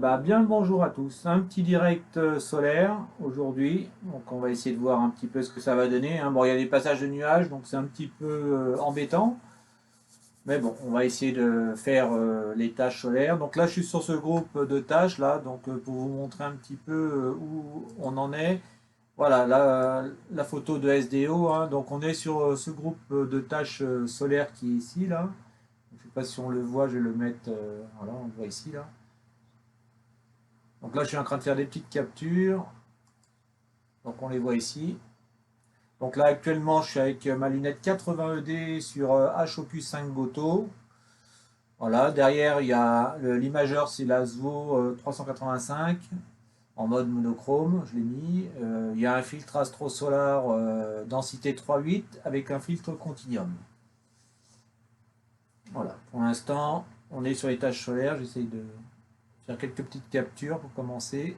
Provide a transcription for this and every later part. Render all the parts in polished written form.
Bien le bonjour à tous. Un petit direct solaire aujourd'hui. Donc on va essayer de voir un petit peu ce que ça va donner, hein. Bon, il y a des passages de nuages, donc c'est un petit peu embêtant. Mais bon, on va essayer de faire les tâches solaires. Donc là, je suis sur ce groupe de tâches là, donc pour vous montrer un petit peu où on en est. Voilà, la photo de SDO, hein. Donc on est sur ce groupe de tâches solaires qui est ici là. Je ne sais pas si on le voit, je vais le mettre. Voilà, on le voit ici là. Donc là, je suis en train de faire des petites captures. Donc on les voit ici. Donc là, actuellement, je suis avec ma lunette 80 ED sur HOPUS 5 Goto. Voilà, derrière, il y a l'imageur, c'est la SVO 385 en mode monochrome, je l'ai mis. Il y a un filtre Astro Solar densité 3.8 avec un filtre Continuum. Voilà, pour l'instant, on est sur les tâches solaires. J'essaye de faire quelques petites captures pour commencer.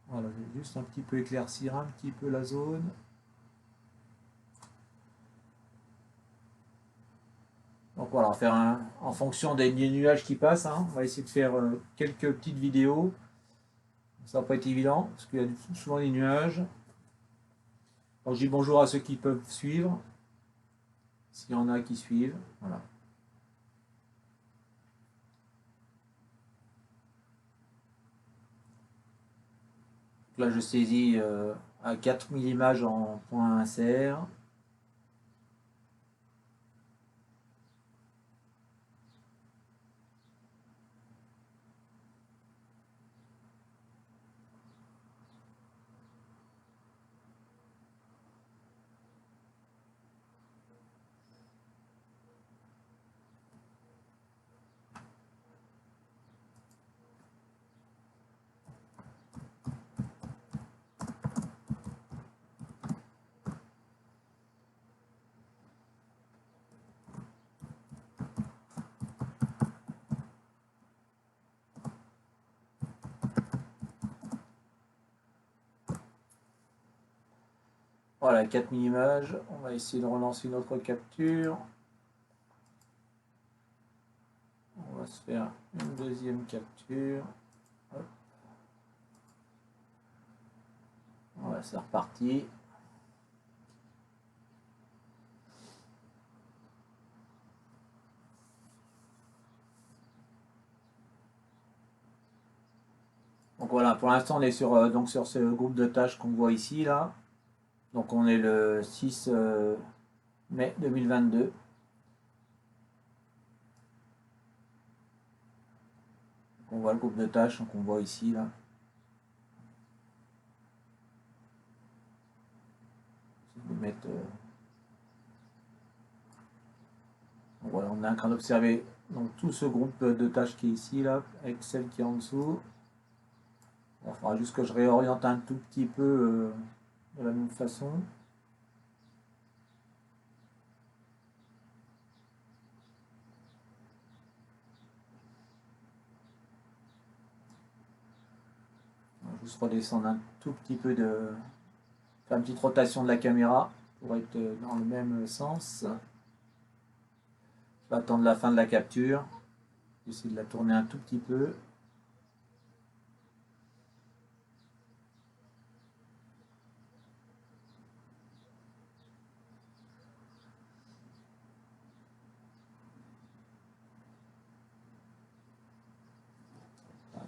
Voilà, je vais juste un petit peu éclaircir un petit peu la zone. Donc voilà, on va faire en fonction des nuages qui passent, hein. On va essayer de faire quelques petites vidéos. Ça va pas être évident, parce qu'il y a souvent des nuages. Donc je dis bonjour à ceux qui peuvent suivre, s'il y en a qui suivent. Voilà. Donc là, je saisis à 4000 images en point insert. Voilà, 4000 images. On va essayer de relancer une autre capture. On va se faire une deuxième capture. Hop. Voilà, c'est reparti. Donc voilà, pour l'instant on est donc sur ce groupe de tâches qu'on voit ici là. Donc on est le 6 mai 2022. Donc on voit le groupe de tâches qu'on voit ici là. De mettre, voilà, on est en train d'observer donc tout ce groupe de tâches qui est ici là, avec celle qui est en dessous. Il faudra juste que je réoriente un tout petit peu de la même façon. On va juste redescendre un tout petit peu faire une petite rotation de la caméra pour être dans le même sens. Je vais attendre la fin de la capture. J'essaie de la tourner un tout petit peu.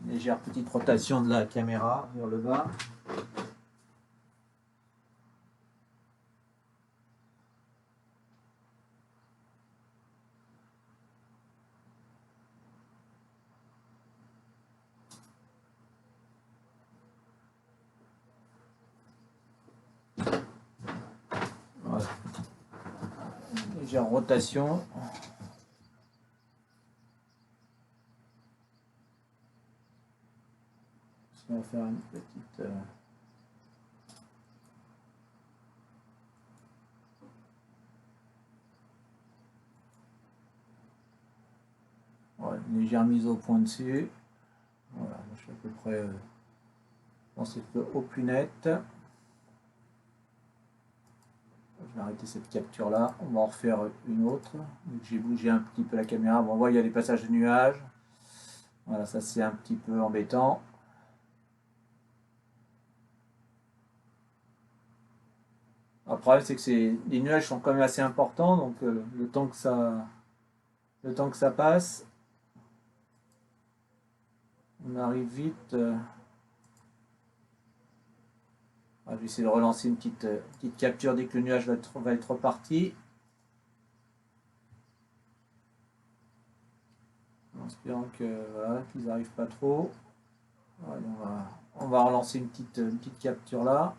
Une légère petite rotation de la caméra vers le bas. Voilà. Légère rotation. On va faire une petite... une légère mise au point dessus. Voilà, je suis à peu près dans cette au plus net. Je vais arrêter cette capture là. On va en refaire une autre. J'ai bougé un petit peu la caméra. Bon, on voit il y a des passages de nuages. Voilà, ça c'est un petit peu embêtant. Le problème c'est que les nuages sont quand même assez importants, donc le temps que ça passe, on arrive vite. Je vais essayer de relancer une petite capture dès que le nuage va être reparti. En espérant voilà, qu'ils n'arrivent pas trop. Voilà, on va relancer une petite capture là.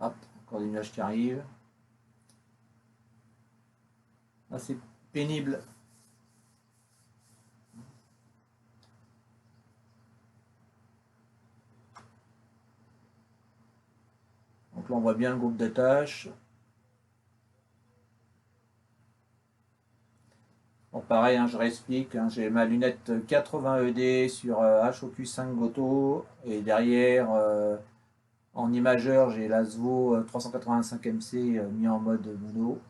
Hop, encore des nuages qui arrivent. Là, c'est pénible. Donc là, on voit bien le groupe de tâches. Bon, pareil, hein, je réexplique. Hein, j'ai ma lunette 80 ED sur HOQ5 Goto. Et derrière, en imageur, j'ai la SVO 385 MC mis en mode mono.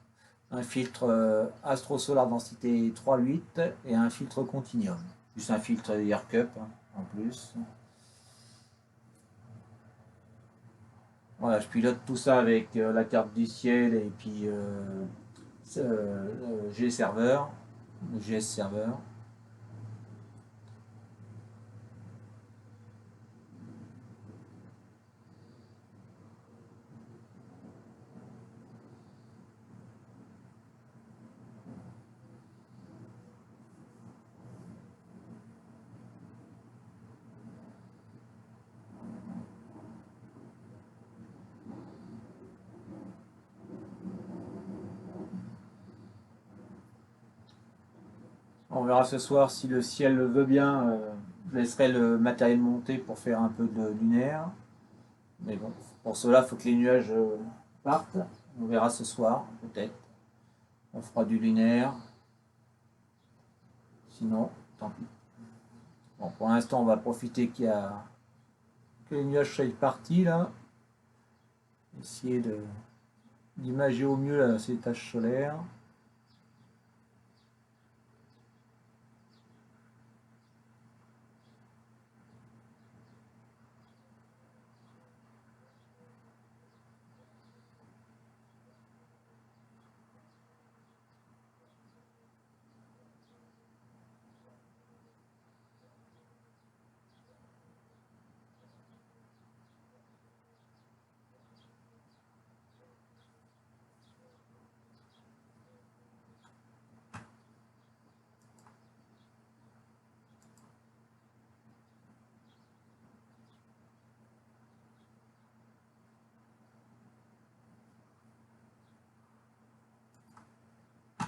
Un filtre Astro Solar densité 3.8 et un filtre Continuum. Plus un filtre AirCup hein, en plus. Voilà, je pilote tout ça avec la carte du ciel et puis G serveur, GS serveur. On verra ce soir si le ciel le veut bien. Je laisserai le matériel monter pour faire un peu de lunaire. Mais bon, pour cela, il faut que les nuages partent. On verra ce soir, peut-être. On fera du lunaire. Sinon, tant pis. Bon, pour l'instant, on va profiter que les nuages soient partis là. Essayer d'imager au mieux là, ces taches solaires.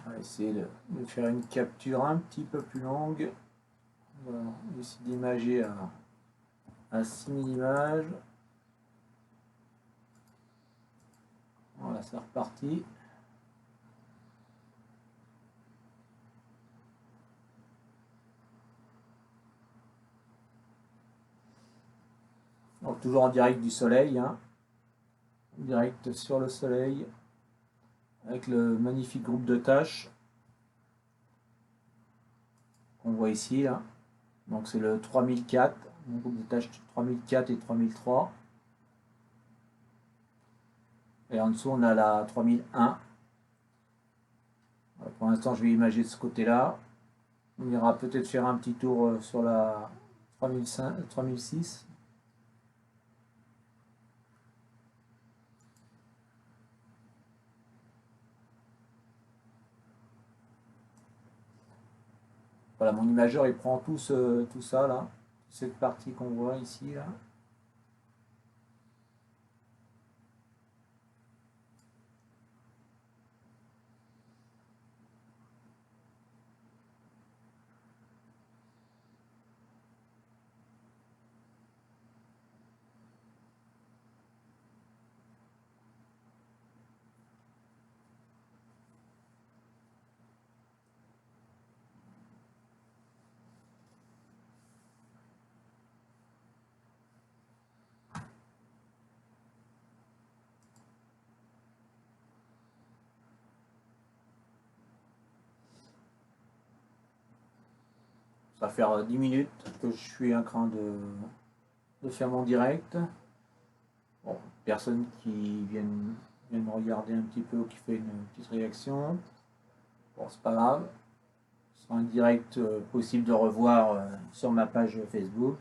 On va essayer de faire une capture un petit peu plus longue. On va essayer d'imager à 6000 images. Voilà, c'est reparti. Donc toujours en direct du soleil, hein. Direct sur le soleil, avec le magnifique groupe de tâches qu'on voit ici. Là. Donc c'est le 3004, le groupe de tâches 3004 et 3003. Et en dessous on a la 3001. Voilà, pour l'instant je vais imager de ce côté-là. On ira peut-être faire un petit tour sur la 3005, 3006. Voilà, mon imageur il prend tout ça là, cette partie qu'on voit ici là. Ça va faire 10 minutes que je suis en train de faire mon direct. Bon, personne qui vienne me regarder un petit peu ou qui fait une petite réaction. Bon, c'est pas grave. Ce sera un direct possible de revoir sur ma page Facebook.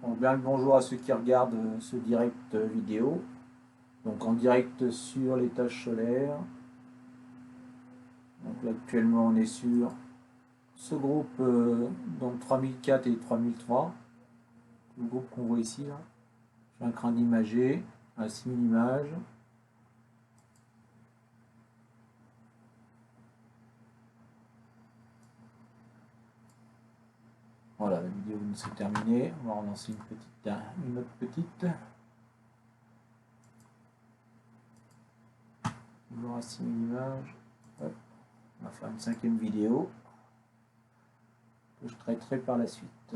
Donc, bien le bonjour à ceux qui regardent ce direct vidéo. Donc en direct sur les tâches solaires. Donc là, actuellement on est sur ce groupe donc 3004 et 3003. Le groupe qu'on voit ici là. J'ai un crâne imagé à 6000 images. Voilà, la vidéo s'est terminée. On va relancer une autre petite. Toujours à 6000 images. Hop. On va faire une 5e vidéo que je traiterai par la suite.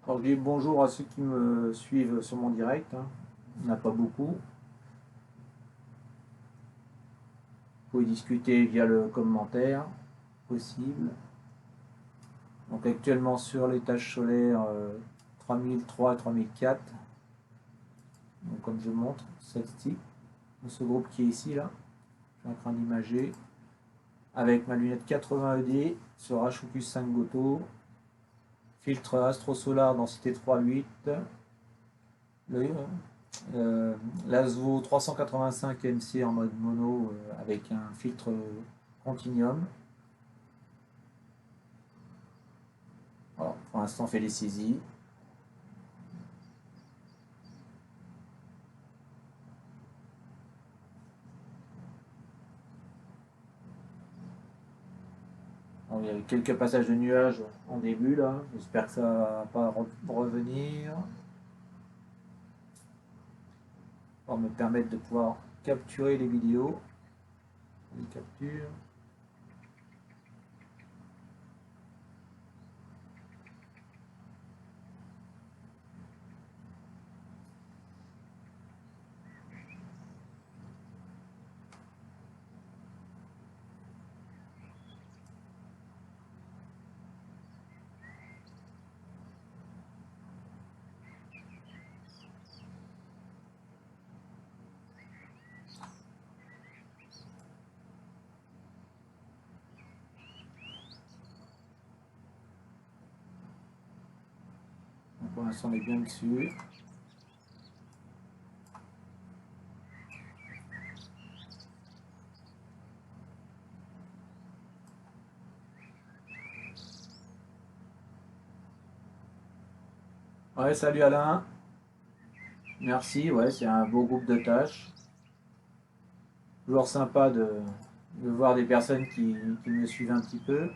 Alors, je dis bonjour à ceux qui me suivent sur mon direct. Il n'y en a pas beaucoup. Vous pouvez discuter via le commentaire, possible. Donc actuellement sur les tâches solaires 3003 et 3004. Donc comme je montre, celle-ci, ce groupe qui est ici là. Je suis en train d'imager avec ma lunette 80 ED sur H-Focus 5 Goto. Filtre Astro Solar densité 3.8, l'ASVO 385 MC en mode mono avec un filtre Continuum. Voilà, pour l'instant on fait les saisies. Alors, il y a quelques passages de nuages en début là, j'espère que ça ne va pas revenir. Pour me permettre de pouvoir capturer les vidéos. Les captures. Donc, pour l'instant on est bien dessus. Ouais, salut Alain. Merci, ouais, c'est un beau groupe de tâches. Toujours sympa de voir des personnes qui me suivent un petit peu.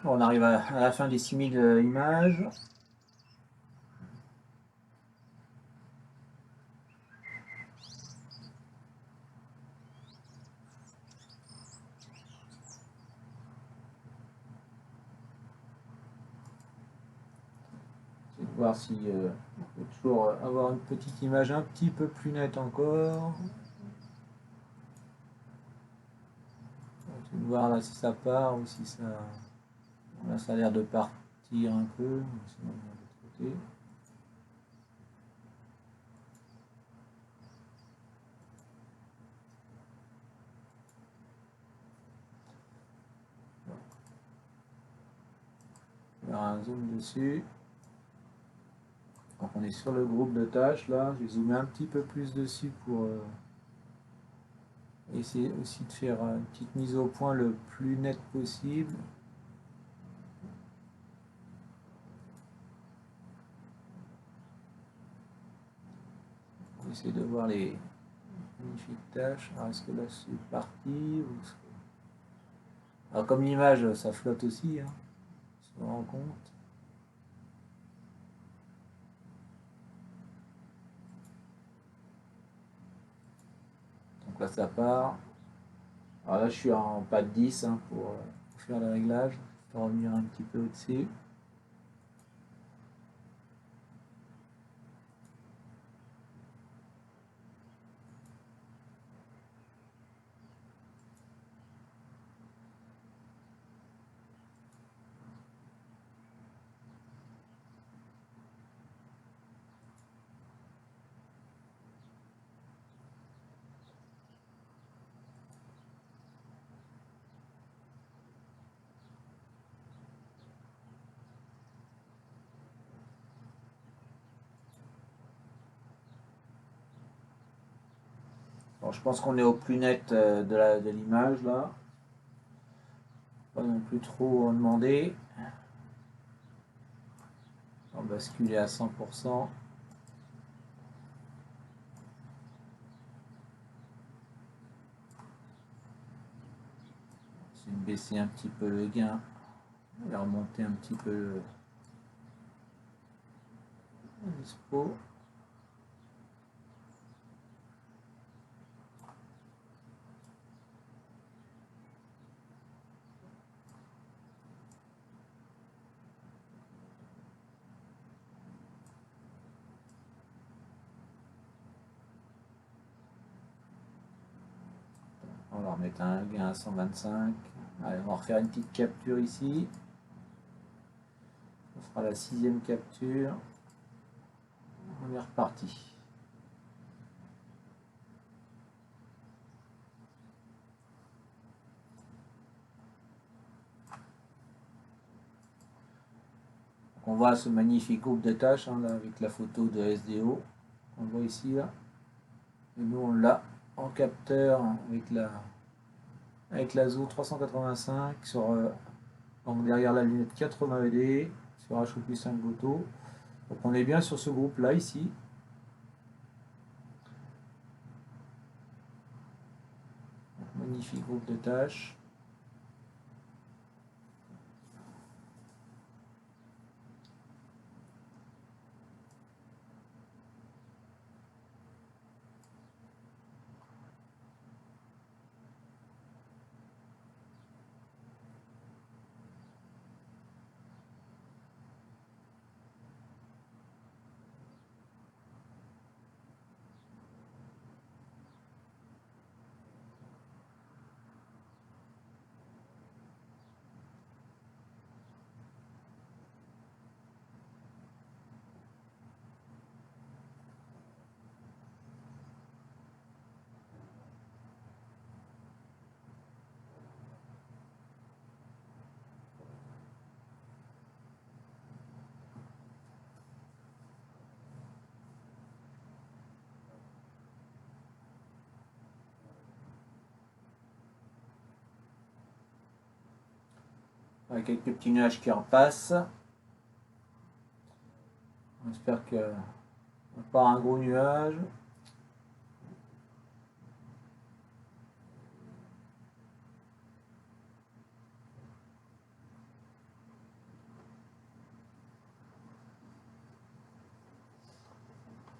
Bon, on arrive à la fin des 6000 images. Voir si on peut toujours avoir une petite image un petit peu plus nette encore. On va voir là si ça part ou si ça. Là, ça a l'air de partir un peu. Sinon, de l'autre côté. On va faire un zoom dessus. Donc on est sur le groupe de tâches là. J'ai zoomé un petit peu plus dessus pour essayer aussi de faire une petite mise au point le plus nette possible. On essaie de voir les magnifiques tâches. Alors est-ce que là c'est parti ou... Alors comme l'image ça flotte aussi, hein, on se rend compte. Donc là ça part. Alors là je suis en pas de 10 hein, pour faire le réglage. Je vais revenir un petit peu au-dessus. Bon, je pense qu'on est au plus net de l'image là. Pas non plus trop en demander. On va basculer à 100%. C'est de baisser un petit peu le gain et remonter un petit peu le dispo. On va remettre un gain à 125. Allez, on va refaire une petite capture ici. On fera la 6e capture. On est reparti. Donc on voit ce magnifique groupe de tâches hein, là, avec la photo de SDO. On voit ici là. Et nous on l'a en capteur avec la ZO 385 sur, donc derrière la lunette 80 ED sur HO+ 5 Goto. Donc on est bien sur ce groupe là ici. Donc, magnifique groupe de tâches. avec quelques petits nuages qui repassent. J'espère que pas un gros nuage.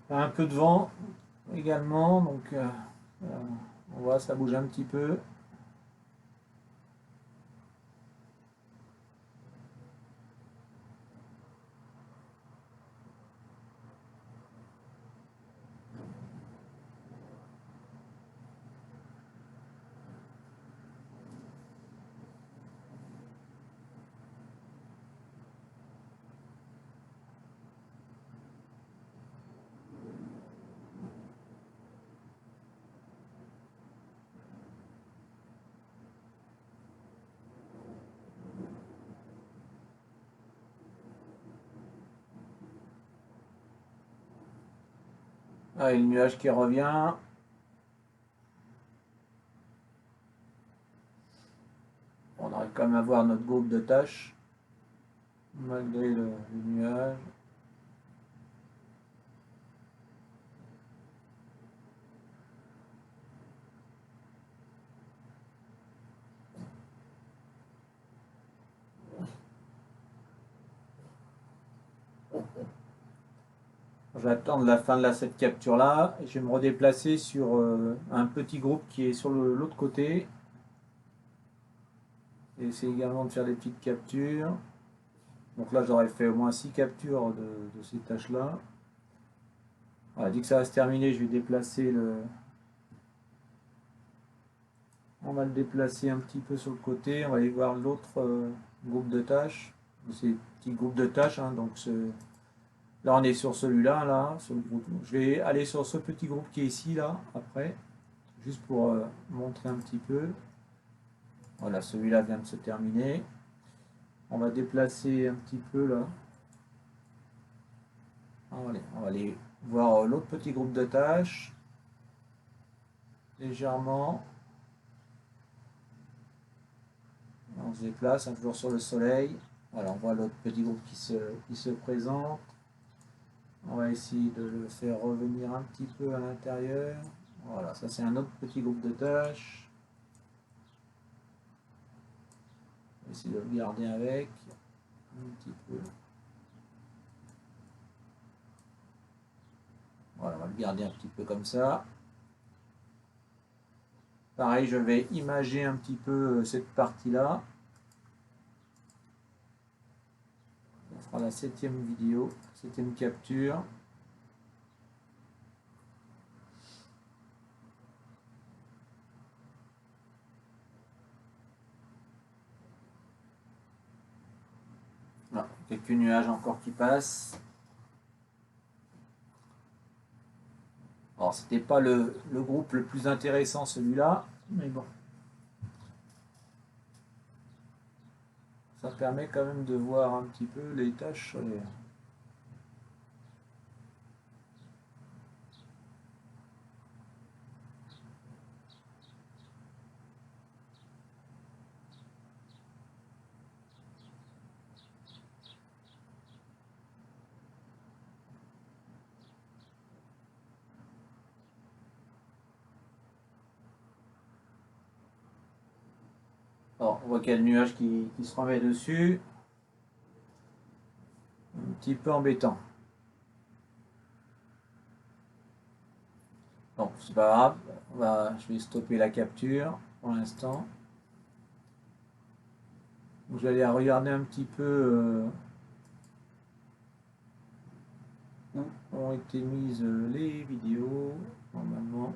Un peu de vent également, donc on voit ça bouge un petit peu. Ah, et le nuage qui revient. On arrive quand même à voir notre groupe de tâches, malgré le nuage. Je vais attendre la fin de cette capture là et je vais me redéplacer sur un petit groupe qui est sur l'autre côté. Et essayer également de faire des petites captures. Donc là j'aurais fait au moins 6 captures de ces tâches là. Voilà, dès que ça va se terminer, je vais déplacer on va le déplacer un petit peu sur le côté. On va aller voir l'autre groupe de tâches. Ces petits groupes de tâches, hein, donc là on est sur celui-là, là, sur le groupe. Je vais aller sur ce petit groupe qui est ici, là, après, juste pour montrer un petit peu. Voilà, celui-là vient de se terminer. On va déplacer un petit peu là. Allez, on va aller voir l'autre petit groupe de tâches. Légèrement. On se déplace, hein, toujours sur le soleil. Voilà, on voit l'autre petit groupe qui se présente. On va essayer de le faire revenir un petit peu à l'intérieur. Voilà, ça c'est un autre petit groupe de tâches. On va essayer de le garder avec un petit peu. Voilà, on va le garder un petit peu comme ça. Pareil, je vais imager un petit peu cette partie-là. On fera la 7e vidéo, 7e capture. Voilà, quelques nuages encore qui passent. Alors, c'était pas le groupe le plus intéressant celui-là, mais bon. Ça permet quand même de voir un petit peu les tâches solaires. Alors, on voit qu'il y a le nuage qui se remet dessus. Un petit peu embêtant. Bon, c'est pas grave. Je vais stopper la capture pour l'instant. Je vais aller regarder un petit peu où ont été mises les vidéos. Normalement,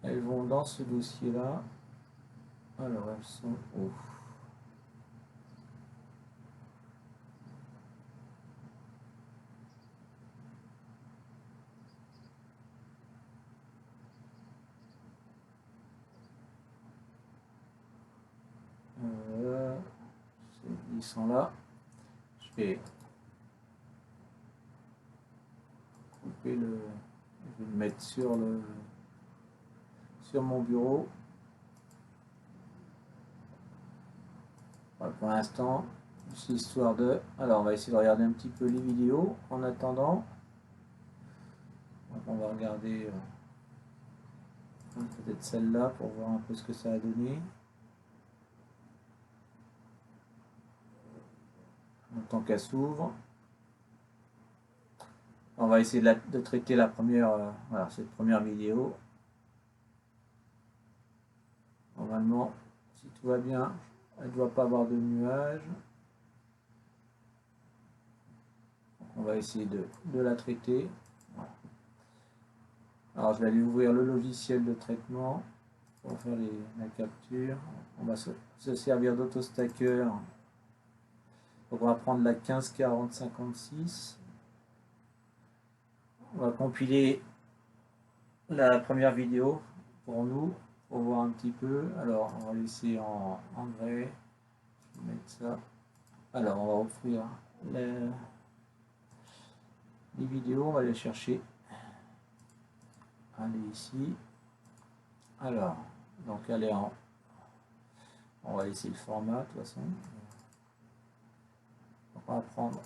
elles vont dans ce dossier-là. Alors, elles sont où? Ils sont là. Je vais couper je vais le mettre sur mon bureau. Voilà, pour l'instant, c'est histoire de... Alors on va essayer de regarder un petit peu les vidéos en attendant. Donc on va regarder peut-être celle-là pour voir un peu ce que ça a donné. En tant qu'elle s'ouvre. On va essayer de traiter la première, voilà, cette première vidéo. Normalement, si tout va bien, elle ne doit pas avoir de nuages. On va essayer de la traiter. Voilà. Alors je vais aller ouvrir le logiciel de traitement pour faire la capture. On va se servir d'AutoStacker. On va prendre la 15 40 56. On va compiler la première vidéo pour nous, pour voir un petit peu. Alors on va laisser en gray. Je vais mettre ça. Alors on va offrir les vidéos, on va les chercher. Allez ici. Alors, donc elle est en... On va laisser le format de toute façon. Donc on va prendre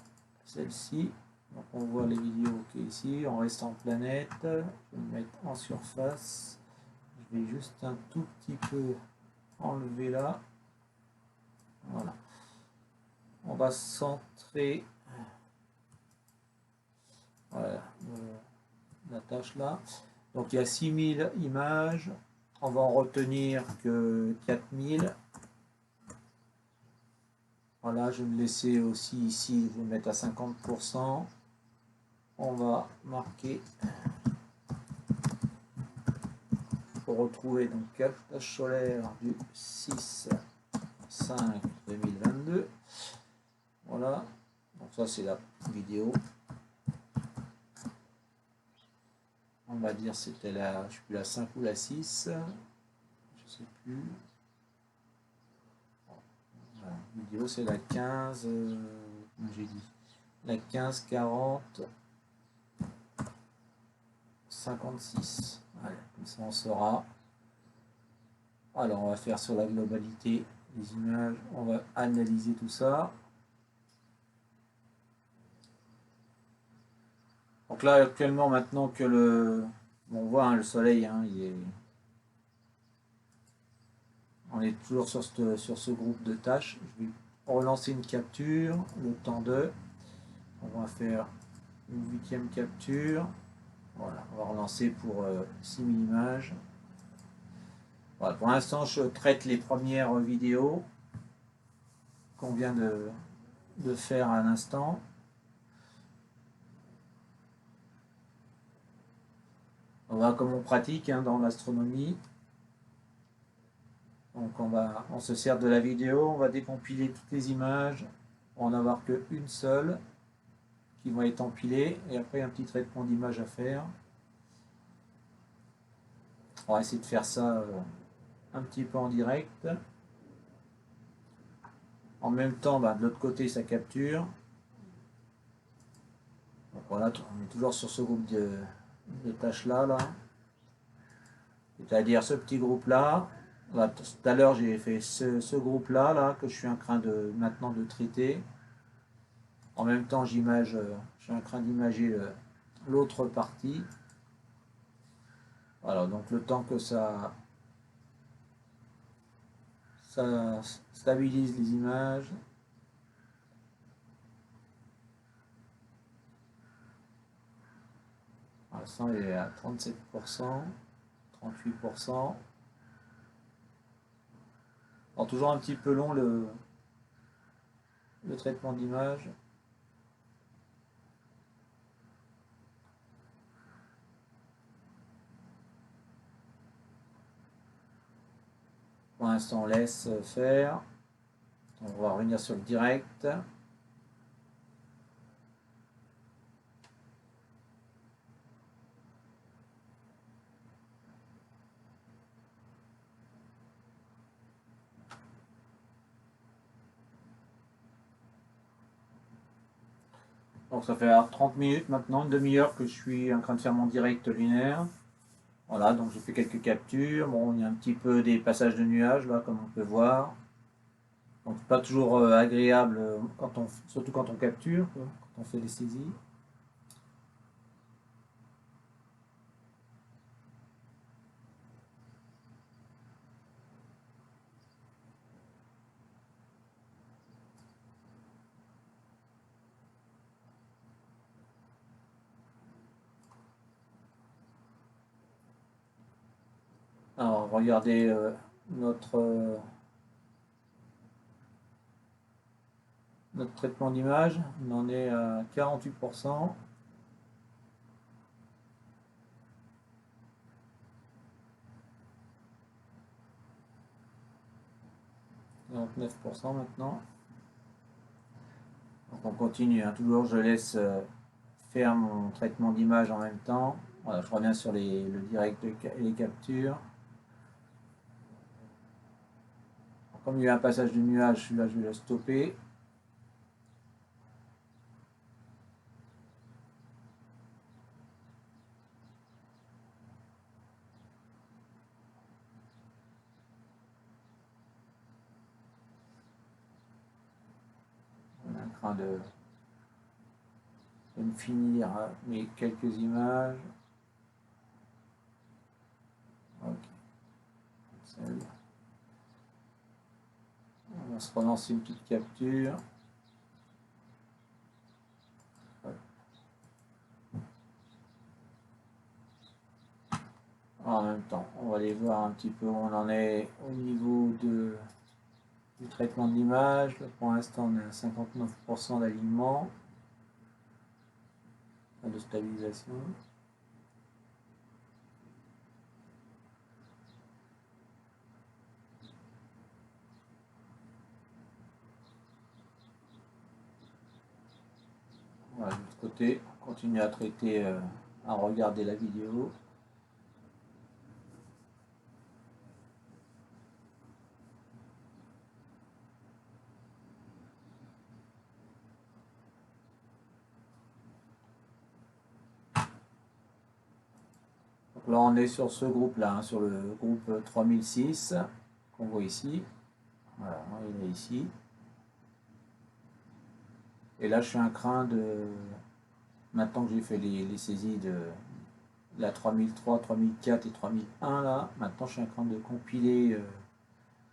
celle-ci. Donc on voit les vidéos qui est ici. On reste en planète. Je vais me mettre en surface. Je vais juste un tout petit peu enlever là. Voilà. On va centrer voilà, la tâche là. Donc il y a 6000 images. On va en retenir que 4000. Voilà, je vais me laisser aussi ici, je vais mettre à 50%. On va marquer pour retrouver donc captage solaire du 6/5/2022. Voilà, donc ça c'est la vidéo. On va dire c'était la, je sais plus, la 5 ou la 6, je sais plus. Voilà, la vidéo c'est la 15, comme j'ai dit, la 15 40 56. Voilà, comme ça on saura. Alors on va faire sur la globalité des images, on va analyser tout ça. Donc là actuellement maintenant que on voit hein, le soleil, hein, on est toujours sur ce groupe de tâches. Je vais relancer une capture, le temps de, on va faire une 8e capture. Voilà, on va relancer pour 6000 images. Voilà, pour l'instant je traite les premières vidéos qu'on vient de faire à l'instant. On va comme on pratique hein, dans l'astronomie. Donc on se sert de la vidéo, on va décompiler toutes les images, on va en avoir qu'une seule qui va être empilée et après un petit traitement d'image à faire. On va essayer de faire ça un petit peu en direct. En même temps, de l'autre côté ça capture. Donc voilà, on est toujours sur ce groupe de tâches là. C'est-à-dire ce petit groupe là. Là, tout à l'heure j'ai fait ce groupe là que je suis en train de maintenant de traiter. En même temps je suis en train d'imager l'autre partie. Voilà, donc le temps que ça stabilise les images. Pour l'instant il est à 37%, 38%. Alors toujours un petit peu long le traitement d'image. Pour l'instant on laisse faire. On va revenir sur le direct. Donc ça fait 30 minutes maintenant, une demi-heure que je suis en train de faire mon direct lunaire. Voilà, donc j'ai fait quelques captures. Bon, il y a un petit peu des passages de nuages là, comme on peut voir. Donc pas toujours agréable surtout quand on capture, quoi, quand on fait des saisies. Alors regardez notre traitement d'image, on en est à 48%. 49% maintenant. Donc on continue, hein. Toujours je laisse faire mon traitement d'image en même temps. Voilà, je reviens sur le direct et les captures. Comme il y a un passage de nuage, celui-là je vais le stopper. On est en train de me finir mes quelques images. Ok. On va se relancer une petite capture. En même temps, on va aller voir un petit peu où on en est au niveau du traitement de l'image. Pour l'instant, on est à 59% d'alignement, de stabilisation. Voilà, de l'autre côté, on continue à traiter, à regarder la vidéo. Donc là, on est sur ce groupe-là, hein, sur le groupe 3006, qu'on voit ici. Voilà, il est ici. Et là, je suis un crin de... Maintenant que j'ai fait les saisies de la 3003, 3004 et 3001, là, maintenant je suis en train de compiler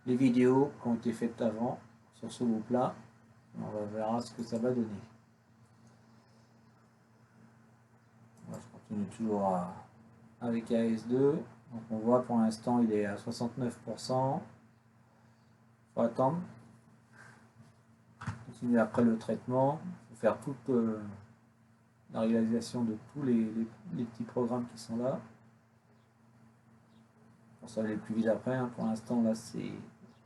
les vidéos qui ont été faites avant sur ce groupe-là. On verra ce que ça va donner. Moi, je continue toujours avec AS2. Donc on voit pour l'instant il est à 69%. Il faut attendre. Continuer après le traitement. Il faut faire toute la réalisation de tous les petits programmes qui sont là. Pour ça aller plus vite après. Hein. Pour l'instant là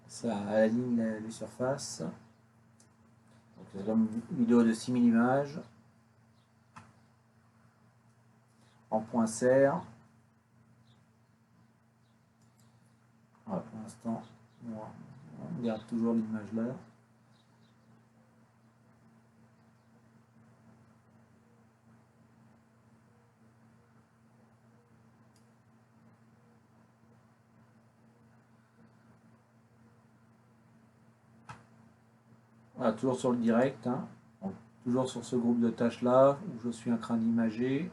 ça aligne les surfaces. C'est une vidéo de 6000 images en point serre. Voilà, pour l'instant, on garde toujours l'image là. Voilà, toujours sur le direct, hein. Donc, toujours sur ce groupe de tâches là où je suis en train d'imager.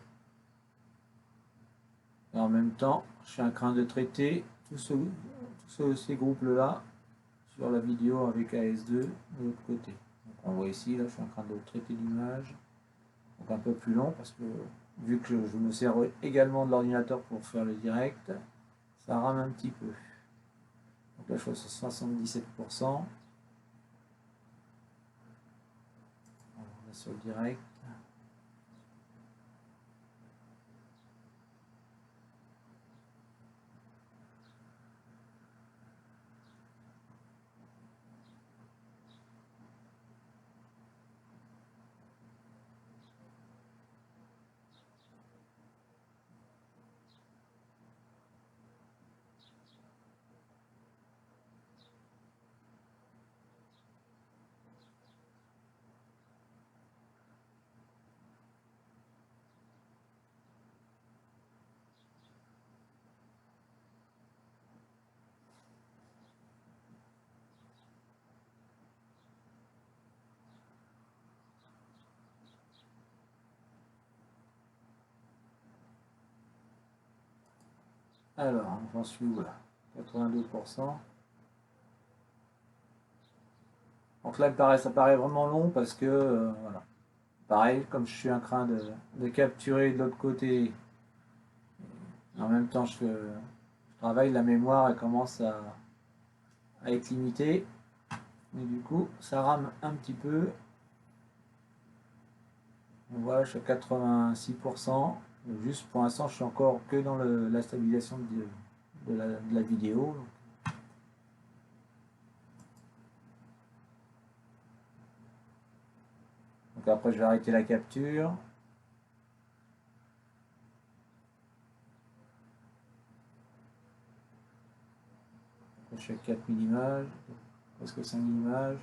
Et en même temps, je suis en train de traiter tous ces groupes là sur la vidéo avec AS2 de l'autre côté. Donc, on voit ici, là, je suis en train de traiter l'image. Donc un peu plus long parce que vu que je me sers également de l'ordinateur pour faire le direct, ça rame un petit peu. Donc là, je suis sur 77%. On est sur le direct. Alors, j'en suis où là? 82%. Donc là, ça paraît vraiment long parce que, voilà. Pareil, comme je suis en train de capturer de l'autre côté, en même temps je travaille, la mémoire elle commence à être limitée. Mais du coup, ça rame un petit peu. On voit, je suis à 86%. Juste pour l'instant, je suis encore que dans la stabilisation de la vidéo. Donc après, je vais arrêter la capture. Je suis à 4000 images, presque 5000 images.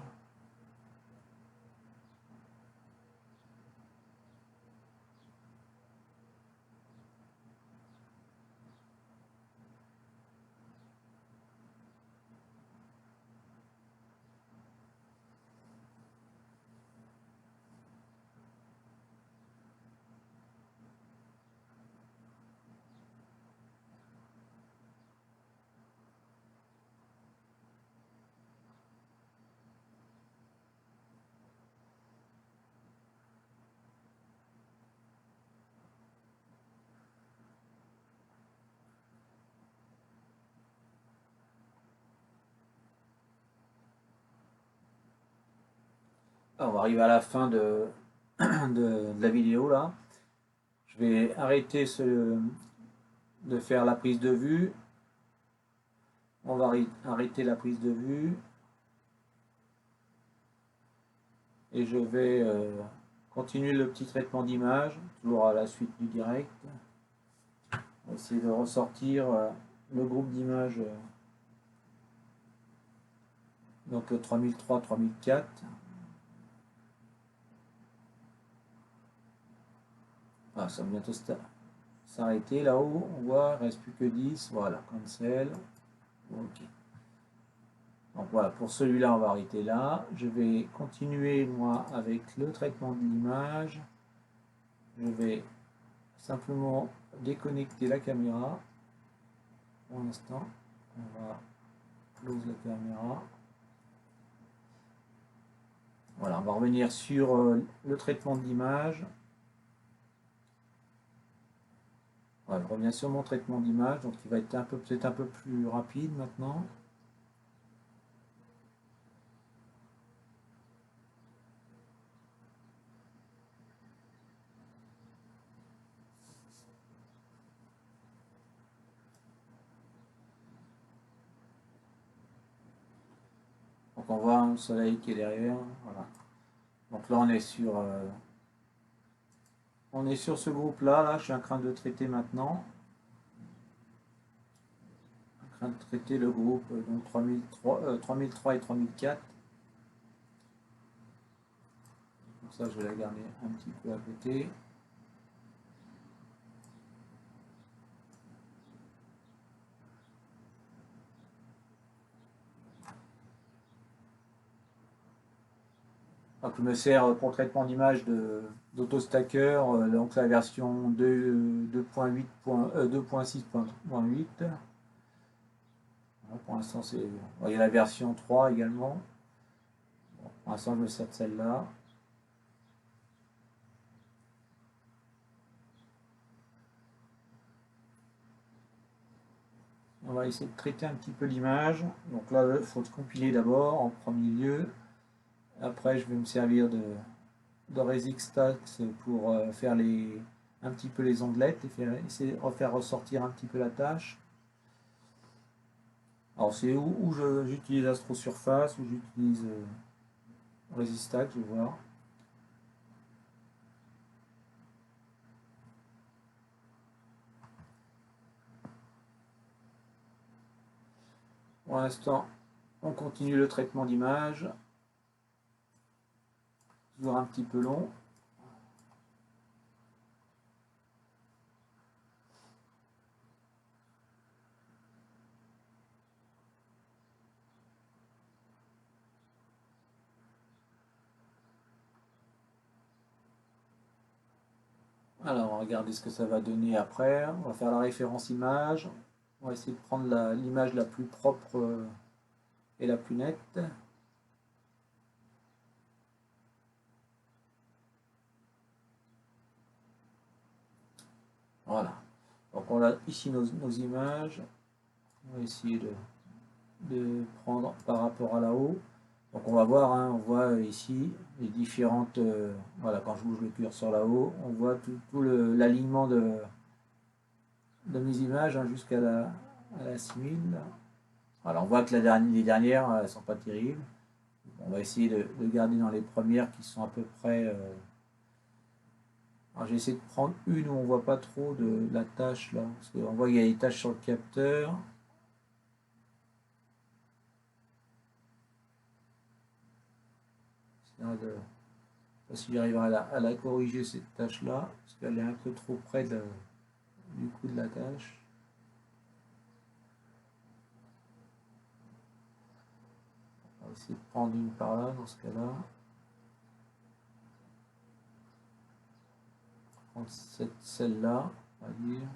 On va arriver à la fin de la vidéo là. Je vais arrêter de faire la prise de vue. On va arrêter la prise de vue. Et je vais continuer le petit traitement d'image, toujours à la suite du direct. On va essayer de ressortir le groupe d'images, donc le 3003-3004. Ah, ça va bientôt s'arrêter là-haut. On voit, il ne reste plus que 10. Voilà, cancel. Ok. Donc voilà, pour celui-là, on va arrêter là. Je vais continuer, moi, avec le traitement de l'image. Je vais simplement déconnecter la caméra. Pour l'instant, on va close la caméra. Voilà, on va revenir sur le traitement de l'image. Voilà, je reviens sur mon traitement d'image, donc il va être peut-être un peu plus rapide maintenant. Donc on voit un soleil qui est derrière. Voilà. Donc là on est sur ce groupe-là, là, je suis en train de traiter maintenant. En train de traiter le groupe donc 3003 et 3004. Donc ça je vais la garder un petit peu à côté. Donc je me sers pour le traitement d'image d'AutoStacker, donc la version 2.6.8. Pour l'instant, il y a la version 3 également. Bon, pour l'instant, je me sers de celle-là. On va essayer de traiter un petit peu l'image. Donc là, il faut le compiler d'abord en premier lieu. Après, je vais me servir de ResixStax pour faire un petit peu les ondelettes et essayer de refaire ressortir un petit peu la tâche. Alors c'est où j'utilise AstroSurface, où j'utilise ResixStax, je vais voir. Pour l'instant, on continue le traitement d'image. Toujours un petit peu long. Alors, on va regarder ce que ça va donner après. On va faire la référence image. On va essayer de prendre l'image la plus propre et la plus nette. Voilà. Donc on a ici nos images. On va essayer de prendre par rapport à là-haut. Donc on va voir, hein, on voit ici les différentes... voilà, quand je bouge le curseur là-haut, on voit tout l'alignement de mes images, hein, jusqu'à la 6000. Voilà, on voit que les dernières, elles sont pas terribles. On va essayer de garder dans les premières qui sont à peu près... Alors j'ai essayé de prendre une où on voit pas trop de la tâche là, parce qu'on voit qu'il y a des tâches sur le capteur. Je ne sais pas si j'arriverai à la corriger cette tâche là, parce qu'elle est un peu trop près du coup de la tâche. On va essayer de prendre une par là dans ce cas-là. Prendre celle-là, on va dire.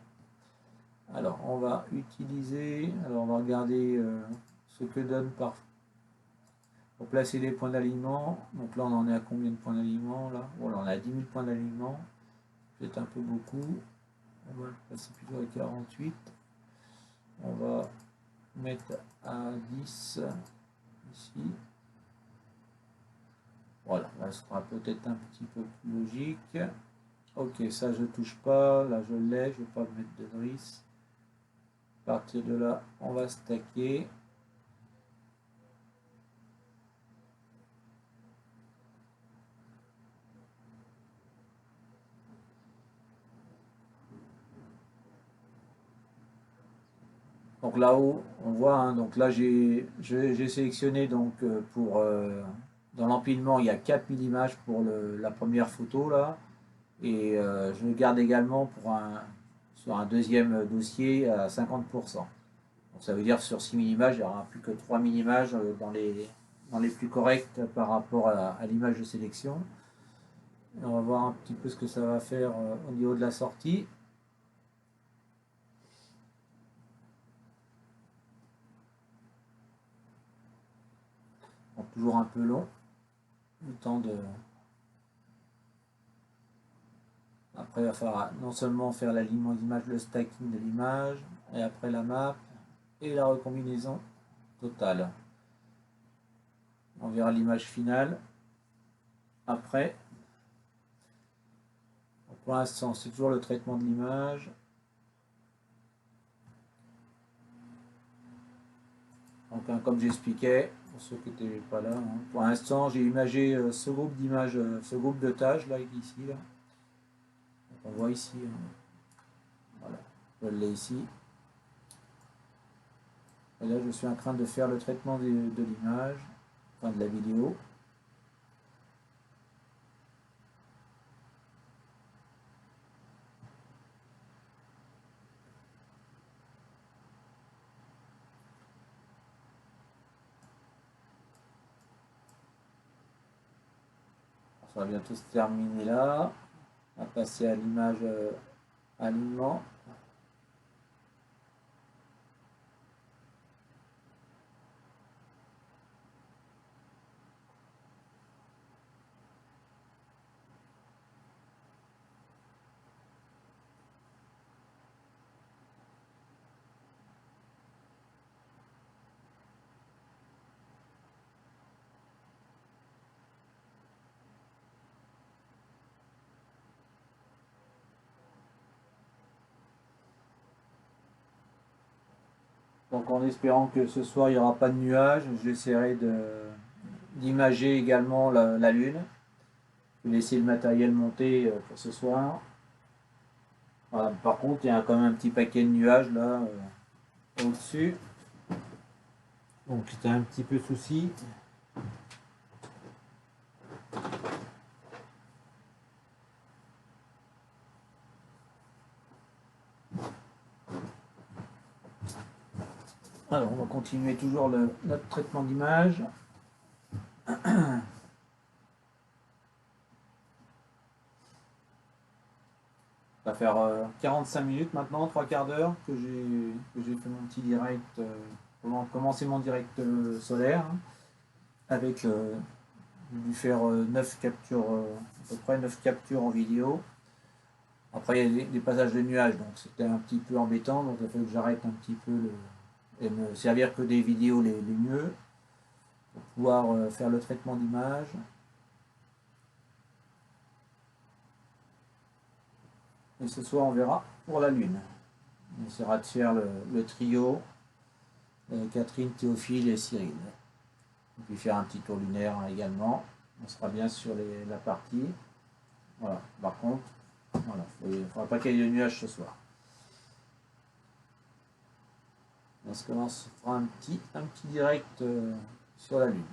Alors on va utiliser, alors on va regarder ce que donne pour placer les points d'alignement. Donc là on en est à combien de points d'alignement là? Voilà, on a 10 000 points d'alignement. C'est un peu beaucoup. On va le passer plutôt à 48. On va mettre à 10 ici. Voilà, là ce sera peut-être un petit peu plus logique. Ok, ça je touche pas, là je l'ai, je ne vais pas mettre de drisse. À partir de là, on va stacker. Donc là-haut, on voit, hein, donc là j'ai sélectionné donc pour dans l'empilement, il y a 4000 images pour la première photo là, et je garde également sur un deuxième dossier à 50%. Donc ça veut dire que sur 6000 images, il n'y aura plus que 3000 images dans les plus correctes par rapport à l'image de sélection. Et on va voir un petit peu ce que ça va faire au niveau de la sortie. Donc toujours un peu long, le temps de... Après, il va falloir non seulement faire l'alignement d'image, le stacking de l'image, et après la map et la recombinaison totale. On verra l'image finale après. Donc pour l'instant, c'est toujours le traitement de l'image. Donc, hein, comme j'expliquais, pour ceux qui n'étaient pas là, hein, pour l'instant, j'ai imagé ce groupe d'images, ce groupe de tâches là, ici. Là. Donc, on voit ici. Hein. Voilà, je l'ai ici. Et là, je suis en train de faire le traitement de l'image, enfin de la vidéo. Ça va bientôt se terminer là. On va passer à l'image alignement. Donc en espérant que ce soir il n'y aura pas de nuages, j'essaierai d'imager également la Lune. Je vais laisser le matériel monter pour ce soir. Voilà. Par contre, il y a quand même un petit paquet de nuages là au-dessus. Donc c'était un petit peu souci. Alors on va continuer toujours notre traitement d'image. On va faire 45 minutes maintenant, 3/4 d'heure que j'ai fait mon petit direct, commencer mon direct solaire, hein, avec j'ai dû faire 9 captures, à peu près 9 captures en vidéo. Après, il y a des passages de nuages, donc c'était un petit peu embêtant, donc il a fallu que j'arrête un petit peu et me servir que des vidéos les mieux pour pouvoir faire le traitement d'image. Et ce soir, on verra pour la Lune. On essaiera de faire le trio Catherine, Théophile et Cyril. Et puis faire un petit tour lunaire hein, également. On sera bien sur la partie. Voilà. Par contre, voilà, il ne faudra pas qu'il y ait de nuages ce soir. On se commence, on fera un petit direct sur la Lune.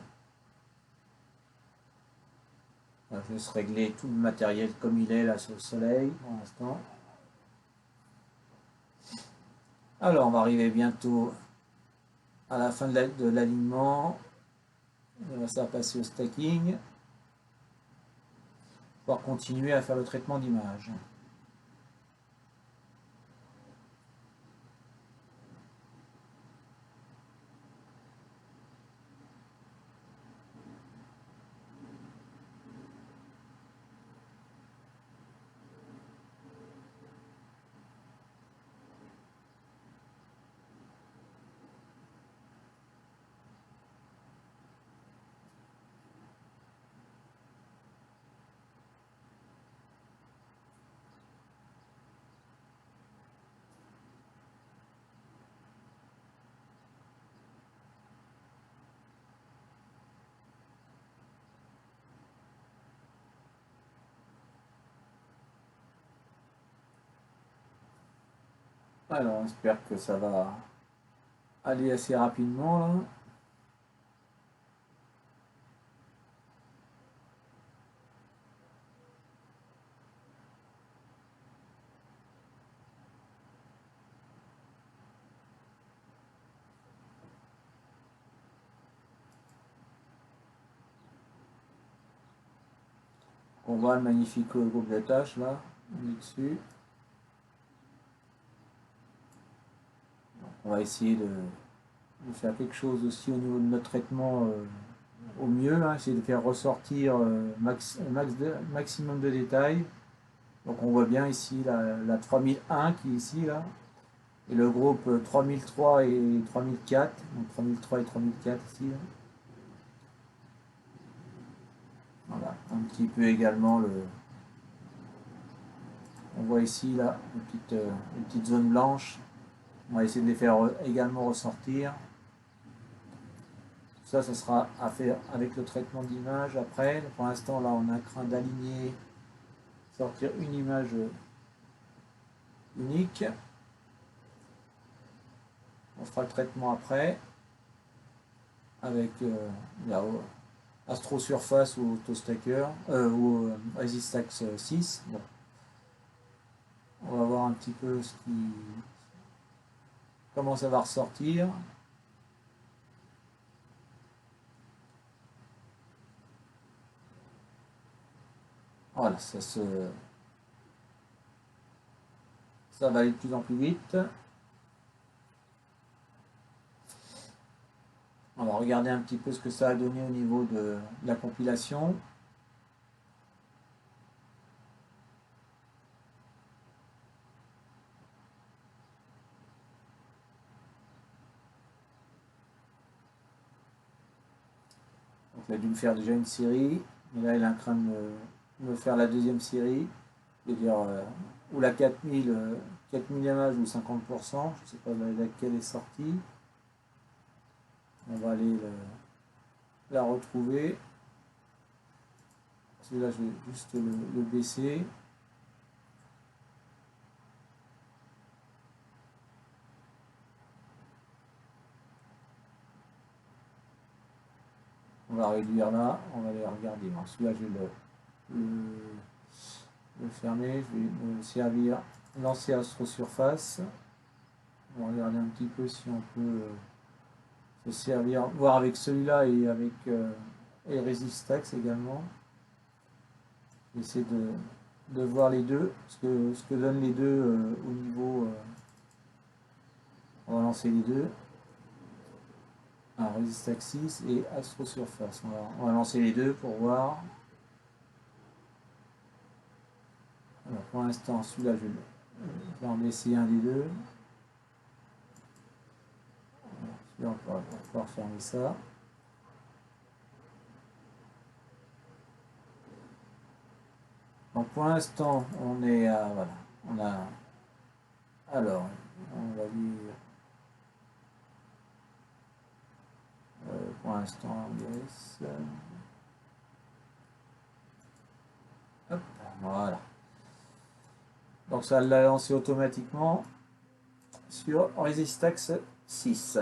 Voilà, je laisse régler tout le matériel comme il est là sur le soleil pour l'instant. Alors on va arriver bientôt à la fin de l'alignement. Ça va passer au stacking. Pour continuer à faire le traitement d'image. Alors, on espère que ça va aller assez rapidement là. On voit le magnifique groupe de tâches là, on est dessus. Donc, on va essayer de faire quelque chose aussi au niveau de notre traitement au mieux, hein, essayer de faire ressortir maximum de détails. Donc on voit bien ici la 3001 qui est ici là, et le groupe 3003 et 3004, donc 3003 et 3004 ici. Là. Voilà, un petit peu également on voit ici là une petite zone blanche. On va essayer de les faire également ressortir. Ça sera à faire avec le traitement d'image après. Pour l'instant, là, on a craint d'aligner, sortir une image unique. On fera le traitement après avec la Astro Surface ou AutoStacker ou Resistax 6. Bon. On va voir un petit peu comment ça va ressortir. Voilà, ça va aller de plus en plus vite. On va regarder un petit peu ce que ça a donné au niveau de la compilation. Donc il a dû me faire déjà une série, mais là il est en train de me faire la deuxième série, c'est-à-dire ou la 4000 images ou 50%, je ne sais pas laquelle est sortie. On va aller la retrouver. Celui-là, je vais juste le baisser. On va réduire là, on va les regarder. Celui-là, je vais le fermer, je vais me servir, lancer Astro Surface. On va regarder un petit peu si on peut se servir, voir avec celui-là et avec et Resistax également. Essayer de voir les deux, ce que donnent les deux au niveau. On va lancer les deux. Resist Axis et Astro Surface. On va lancer les deux pour voir. Alors pour l'instant, celui-là, je vais en baisser un des deux. Celui-là, on va pouvoir fermer ça. Donc pour l'instant, on est à. Voilà. On a. Alors, on va dire. Pour l'instant, yes. Hop, voilà. Donc ça l'a lancé automatiquement sur Resistax 6.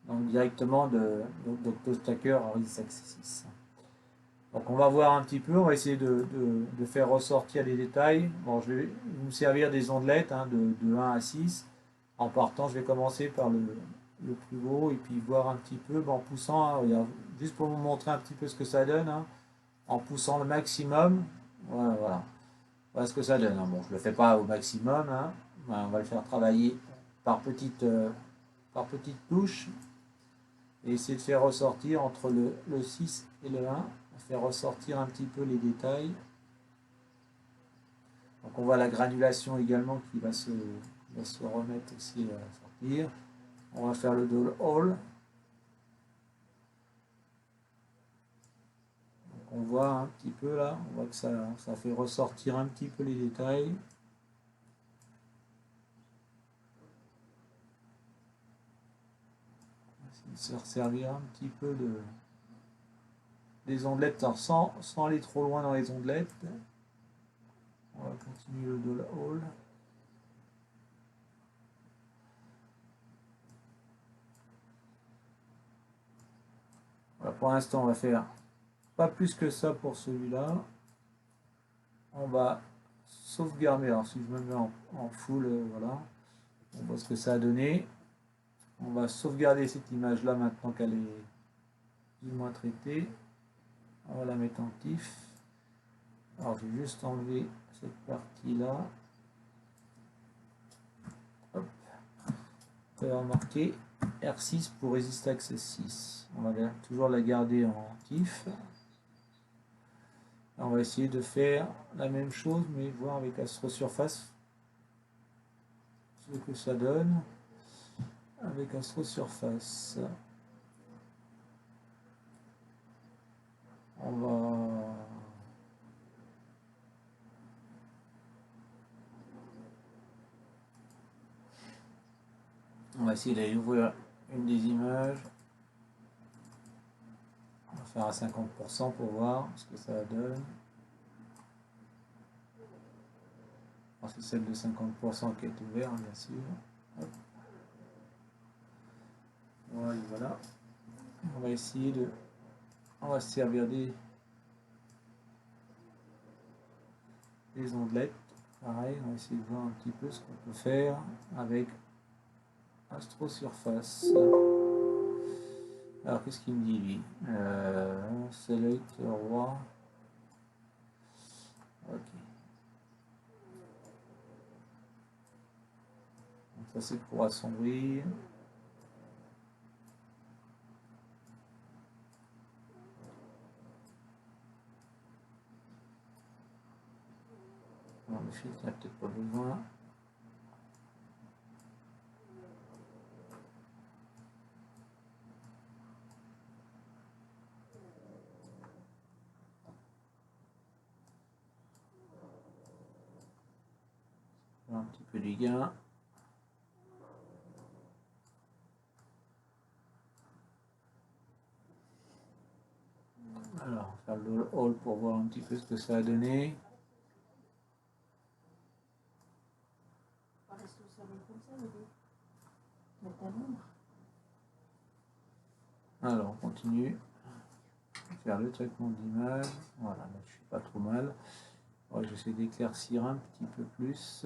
Donc directement d'Octostacker à Resistax 6. Donc on va voir un petit peu, on va essayer de faire ressortir les détails. Bon, je vais vous servir des ondelettes hein, de 1 à 6. En partant, je vais commencer par le plus haut et puis voir un petit peu, en poussant, juste pour vous montrer un petit peu ce que ça donne, hein, en poussant le maximum, voilà. Voilà ce que ça donne. Hein. Bon, je ne le fais pas au maximum, hein. On va le faire travailler par petites touches et essayer de faire ressortir entre le 6 et le 1, faire ressortir un petit peu les détails. Donc on voit la granulation également qui va se remettre aussi à sortir. On va faire le dull hole. Donc on voit un petit peu là, on voit que ça fait ressortir un petit peu les détails. Se resservir un petit peu des ondelettes sans aller trop loin dans les ondelettes. On va continuer le dull hole. Voilà, pour l'instant, on va faire pas plus que ça pour celui-là. On va sauvegarder. Alors, si je me mets en full, voilà, on voit ce que ça a donné. On va sauvegarder cette image-là maintenant qu'elle est plus ou moins traitée. On va la mettre en TIFF. Alors, je vais juste enlever cette partie-là. Hop. Vous pouvez remarquer R6 pour Resistax 6. On va toujours la garder en TIFF. On va essayer de faire la même chose, mais voir avec Astro Surface ce que ça donne avec Astro Surface. On va essayer d'aller ouvrir une des images. On va faire à 50% pour voir ce que ça donne. C'est celle de 50% qui est ouverte, bien sûr. Hop. Voilà. On va essayer de. On va se servir des ondelettes. Pareil, on va essayer de voir un petit peu ce qu'on peut faire avec Astro Surface. Alors, qu'est-ce qu'il me dit lui Select roi. Ok. Donc, ça, c'est pour assombrir. Alors, le filtre, il n'y a peut-être pas besoin. Un petit peu du gain. Alors, on va faire le hall pour voir un petit peu ce que ça a donné. Alors, on continue. Faire le traitement d'image. Voilà, là, je suis pas trop mal. Ouais, j'essaie d'éclaircir un petit peu plus.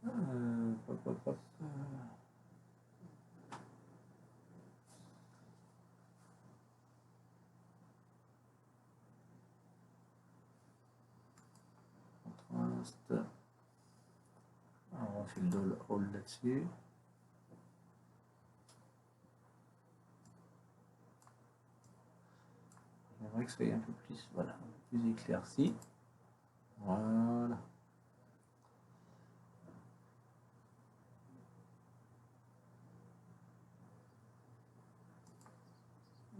Hop, hop, hop. Alors, on fait le roll là-dessus. J'aimerais que ça soit un peu plus, voilà, plus éclairci. Voilà.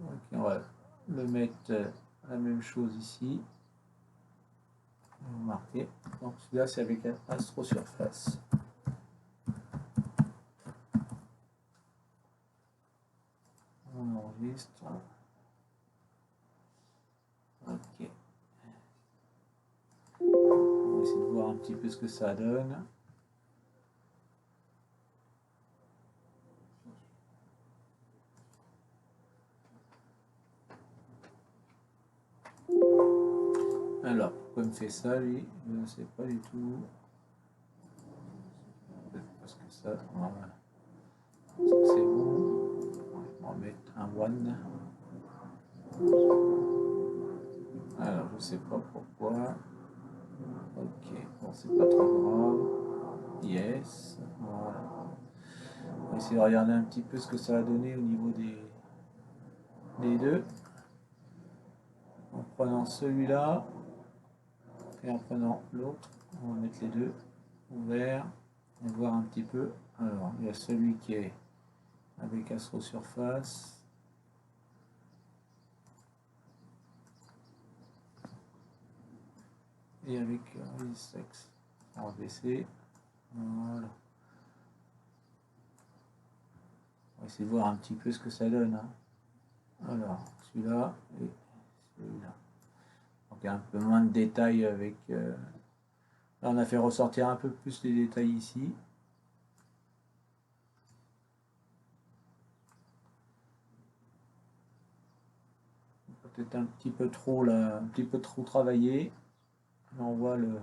Ok, on va le mettre la même chose ici. Marquer. Donc celui-là c'est avec Astro Surface. On enregistre. Ok. On va essayer de voir un petit peu ce que ça donne. Alors, pourquoi il me fait ça lui? Je ne sais pas du tout. Parce que ça, voilà. Ça c'est bon. On va mettre un one. Alors, je sais pas pourquoi. Ok, bon, c'est pas trop grave. Yes, voilà. On va essayer de regarder un petit peu ce que ça a donné au niveau des deux. En prenant celui-là et en prenant l'autre, on va mettre les deux ouverts et voir un petit peu. Alors, il y a celui qui est avec Astro Surface. Et avec Sex. On va baisser. Voilà. On va essayer de voir un petit peu ce que ça donne. Hein. Alors, celui-là et celui-là. Donc il y a un peu moins de détails avec... Là, on a fait ressortir un peu plus les détails ici. Peut-être un petit peu trop là, un petit peu trop travaillé. Là, on voit le...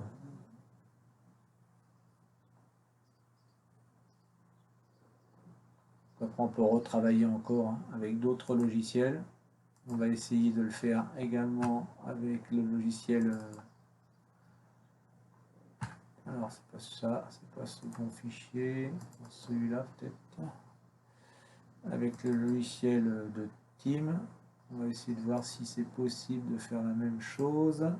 Après, on peut retravailler encore hein, avec d'autres logiciels. On va essayer de le faire également avec le logiciel. Alors, c'est pas ça, c'est pas ce bon fichier. Celui-là, peut-être. Avec le logiciel de Team. On va essayer de voir si c'est possible de faire la même chose.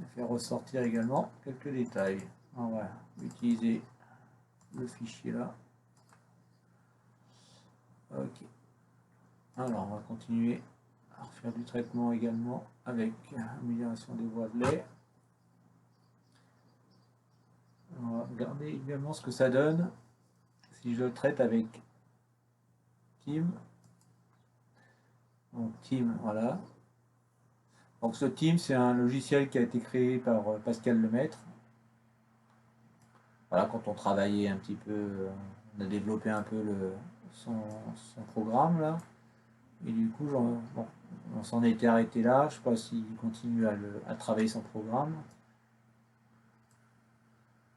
Et faire ressortir également quelques détails. On va utiliser le fichier là. Ok. Alors, on va continuer à refaire du traitement également avec amélioration des voies de lait. On va regarder également ce que ça donne si je le traite avec Team. Donc Team, voilà. Donc ce Team, c'est un logiciel qui a été créé par Pascal Lemaître. Voilà, quand on travaillait un petit peu, on a développé un peu son programme là. Et du coup, bon, on s'en était arrêté là. Je ne sais pas s'il continue à travailler son programme.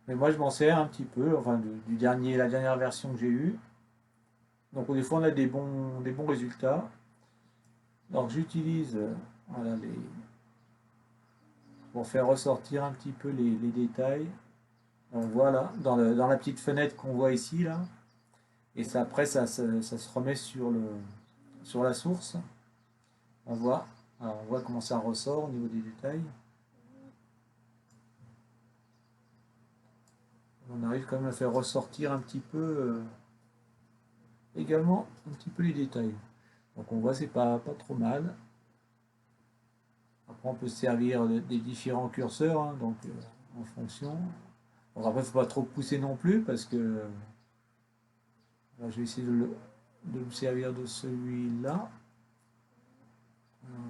Mais moi, je m'en sers un petit peu, enfin, la dernière version que j'ai eue. Donc, des fois, on a des bons résultats. Donc, j'utilise voilà, pour faire ressortir un petit peu les détails. Donc, voilà, dans la petite fenêtre qu'on voit ici, là. Et ça, après, ça se remet sur la source. On voit comment ça ressort au niveau des détails. On arrive quand même à faire ressortir un petit peu également un petit peu les détails. Donc on voit c'est pas trop mal. Après on peut se servir des différents curseurs, hein, donc en fonction. Donc après il ne faut pas trop pousser non plus parce que là, je vais essayer de me servir de celui-là.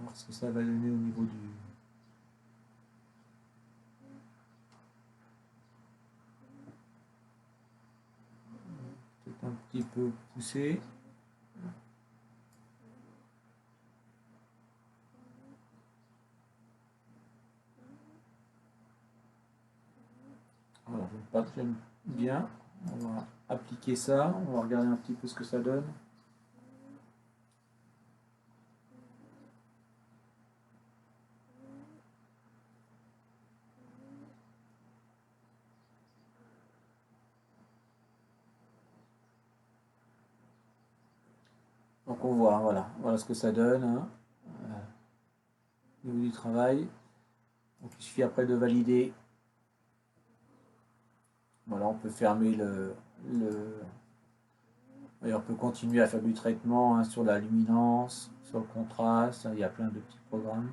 Voir ce que ça va donner au niveau du. Peut-être un petit peu poussé. Alors, j'aime bien. On va appliquer ça. On va regarder un petit peu ce que ça donne. Donc on voit, voilà ce que ça donne, hein, au niveau du travail. Donc il suffit après de valider. Voilà, on peut fermer et on peut continuer à faire du traitement, hein, sur la luminance, sur le contraste, hein, il y a plein de petits programmes.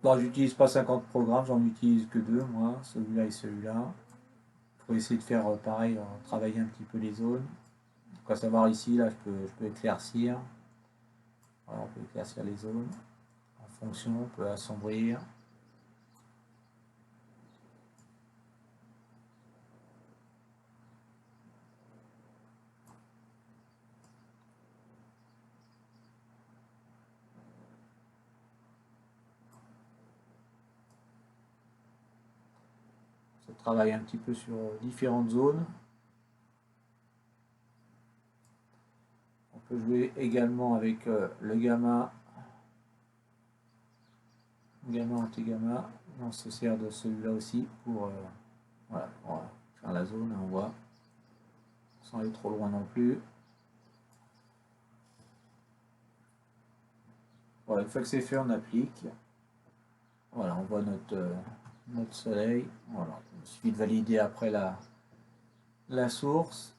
Bon, j'utilise pas 50 programmes, j'en utilise que deux, moi, celui-là et celui-là. Pour essayer de faire pareil, travailler un petit peu les zones. Donc à savoir ici, là, je peux éclaircir. Voilà, on peut éclaircir les zones. En fonction, on peut assombrir. Ça travaille un petit peu sur différentes zones. On peut jouer également avec le gamma, anti-gamma. On se sert de celui-là aussi pour voilà, on va faire la zone, on voit, sans aller trop loin non plus. Voilà, une fois que c'est fait, on applique. Voilà, on voit notre soleil. Voilà, il suffit de valider après la source.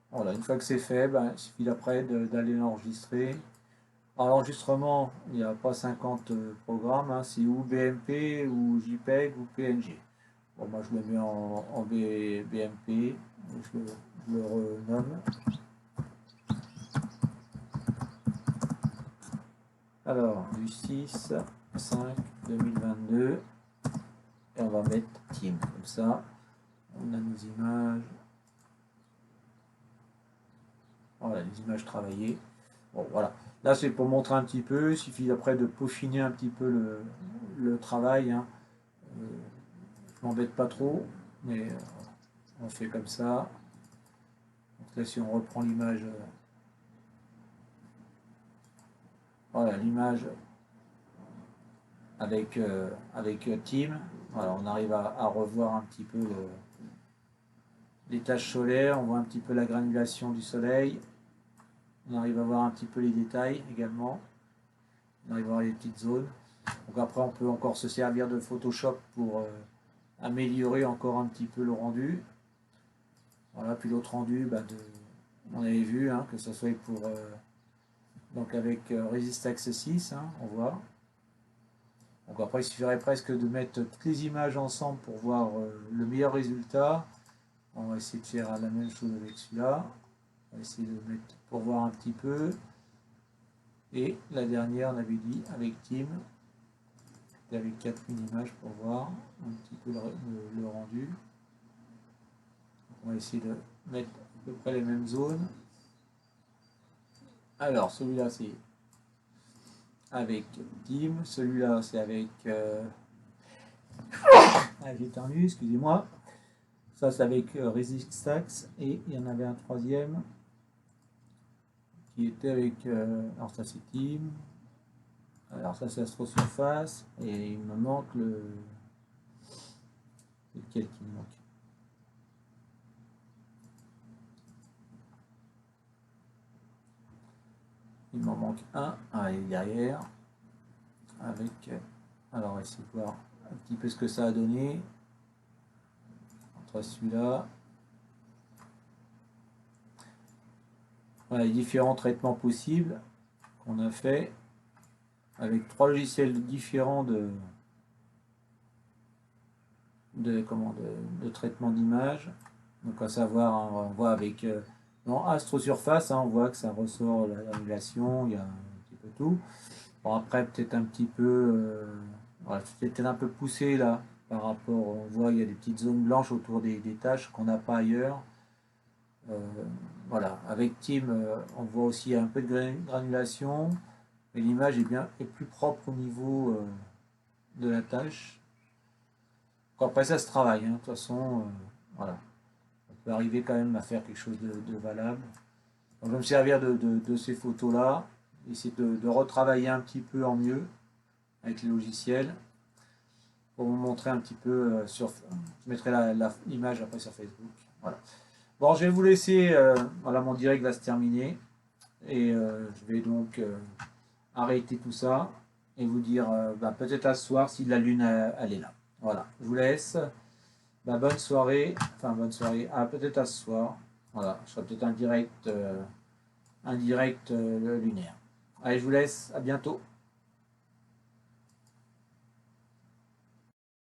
Voilà, une fois que c'est fait, ben, il suffit après d'aller l'enregistrer. L'enregistrement, il n'y a pas 50 programmes, hein, c'est ou BMP ou JPEG ou PNG. Bon, moi je le mets en BMP, je le renomme. Alors, du 6/5/2022, et on va mettre Team, comme ça, on a nos images. Voilà, les images travaillées. Bon, voilà. Là, c'est pour montrer un petit peu. Il suffit après de peaufiner un petit peu le travail, hein. Je m'embête pas trop, mais on fait comme ça. Donc là, si on reprend l'image, voilà, l'image avec Team, voilà, on arrive à revoir un petit peu les taches solaires, on voit un petit peu la granulation du soleil, on arrive à voir un petit peu les détails également, on arrive à voir les petites zones. Donc après, on peut encore se servir de Photoshop pour améliorer encore un petit peu le rendu. Voilà, puis l'autre rendu, bah, on avait vu, hein, que ce soit pour donc avec Resist 6, hein, on voit. Donc après, il suffirait presque de mettre toutes les images ensemble pour voir le meilleur résultat. On va essayer de faire la même chose avec celui-là. On va essayer de mettre pour voir un petit peu. Et la dernière, on avait dit avec Team, avec 4000 images pour voir un petit peu le rendu. On va essayer de mettre à peu près les mêmes zones. Alors, celui-là, c'est avec Team. Celui-là, c'est avec... j'ai éternué, excusez-moi. Ça, c'est avec Resist. Et il y en avait un troisième qui était avec... alors, ça, c'est Team. Alors, ça, c'est Astrosurface. Et il me manque le... C'est lequel qui me manque? Il m'en manque un. Ah, il est derrière. Avec... alors, on va essayer de voir un petit peu ce que ça a donné. Entre celui-là. Voilà les différents traitements possibles qu'on a fait avec 3 logiciels différents de traitement d'image. Donc à savoir, hein, on voit avec dans Astrosurface, hein, on voit que ça ressort l'annulation, il y a un petit peu tout. Bon, après peut-être un petit peu, voilà, c'est peut-être un peu poussé là par rapport, on voit il y a des petites zones blanches autour des tâches qu'on n'a pas ailleurs. Voilà, avec Team, on voit aussi un peu de granulation, mais l'image est plus propre au niveau de la tâche. Après ça se travaille, hein, de toute façon, voilà, on peut arriver quand même à faire quelque chose de valable. Donc je vais me servir de ces photos là, essayer de retravailler un petit peu en mieux avec les logiciels pour vous montrer un petit peu je mettrai l'image après sur Facebook. Voilà. Bon, je vais vous laisser, voilà, mon direct va se terminer. Et je vais donc arrêter tout ça et vous dire peut-être à ce soir si la lune elle est là. Voilà, je vous laisse. Bonne soirée, enfin bonne soirée, peut-être à ce soir. Voilà, je ferai peut-être un direct lunaire. Allez, je vous laisse, à bientôt.